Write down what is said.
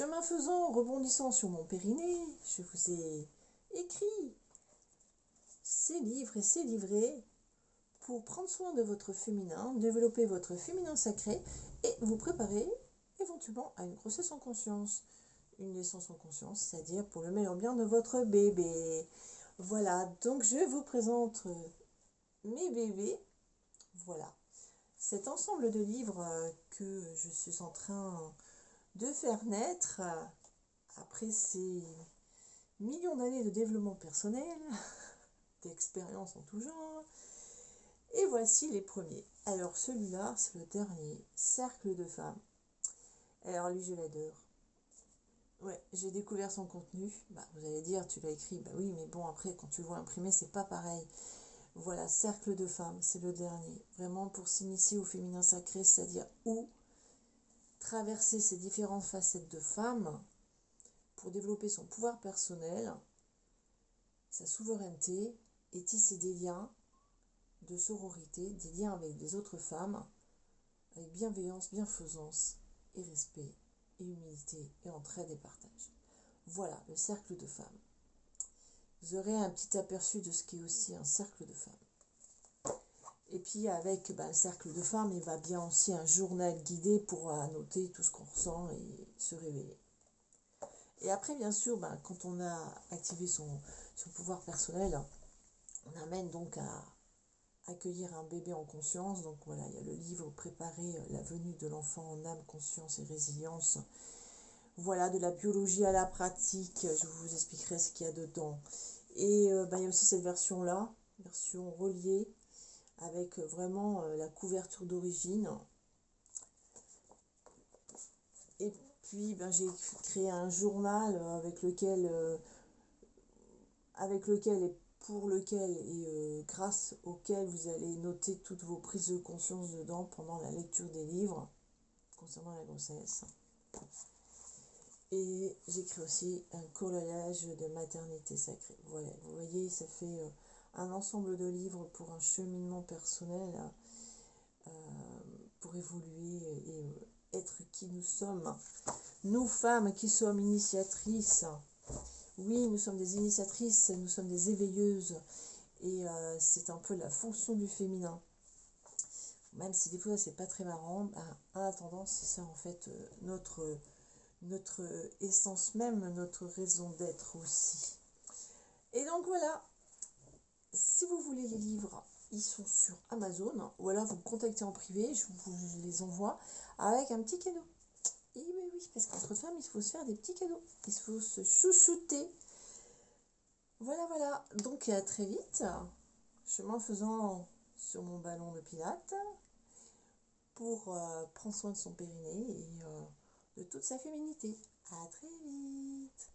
chemin faisant, en rebondissant sur mon périnée, je vous ai écrit ces livres et ces livrets pour prendre soin de votre féminin, développer votre féminin sacré et vous préparer éventuellement à une grossesse en conscience, une naissance en conscience, c'est-à-dire pour le meilleur bien de votre bébé. Voilà, donc je vous présente mes bébés. Voilà, cet ensemble de livres que je suis en train de faire naître après ces millions d'années de développement personnel, d'expériences en tout genre. Et voici les premiers. Alors celui-là, c'est le dernier, Cercle de femmes. Alors lui, je l'adore. Ouais, j'ai découvert son contenu. Bah, vous allez dire, tu l'as écrit. Bah oui, mais bon, après, quand tu le vois imprimé, c'est pas pareil. Voilà, Cercle de femmes, c'est le dernier. Vraiment pour s'initier au féminin sacré, c'est-à-dire où traverser ces différentes facettes de femmes pour développer son pouvoir personnel, sa souveraineté et tisser des liens de sororité, des liens avec les autres femmes, avec bienveillance, bienfaisance et respect et humilité et entraide et partage. Voilà, le cercle de femmes. Vous aurez un petit aperçu de ce qu'est aussi un cercle de femmes. Et puis avec le cercle de femmes, il va bien aussi un journal guidé pour annoter tout ce qu'on ressent et se révéler. Et après, bien sûr, quand on a activé son pouvoir personnel, on amène donc à accueillir un bébé en conscience. Donc voilà, il y a le livre Préparer la venue de l'enfant en âme, conscience et résilience. Voilà, de la biologie à la pratique, je vous expliquerai ce qu'il y a dedans. Et il y a aussi cette version-là, version reliée, avec vraiment la couverture d'origine. Et puis j'ai créé un journal avec lequel et pour lequel et grâce auquel vous allez noter toutes vos prises de conscience dedans pendant la lecture des livres concernant la grossesse. Et j'écris aussi un collage de maternité sacrée. Voilà, vous voyez, ça fait un ensemble de livres pour un cheminement personnel, pour évoluer et être qui nous sommes. Nous femmes qui sommes initiatrices. Oui, nous sommes des initiatrices, nous sommes des éveilleuses. Et c'est un peu la fonction du féminin. Même si des fois c'est pas très marrant, en attendant, c'est ça en fait notre essence même, notre raison d'être aussi. Et donc voilà, si vous voulez les livres, ils sont sur Amazon, ou alors vous me contactez en privé, je vous les envoie avec un petit cadeau. Et oui, parce qu'entre femmes, il faut se faire des petits cadeaux, il faut se chouchouter. Voilà, donc à très vite, chemin faisant sur mon ballon de pilates, pour prendre soin de son périnée et de toute sa féminité. À très vite.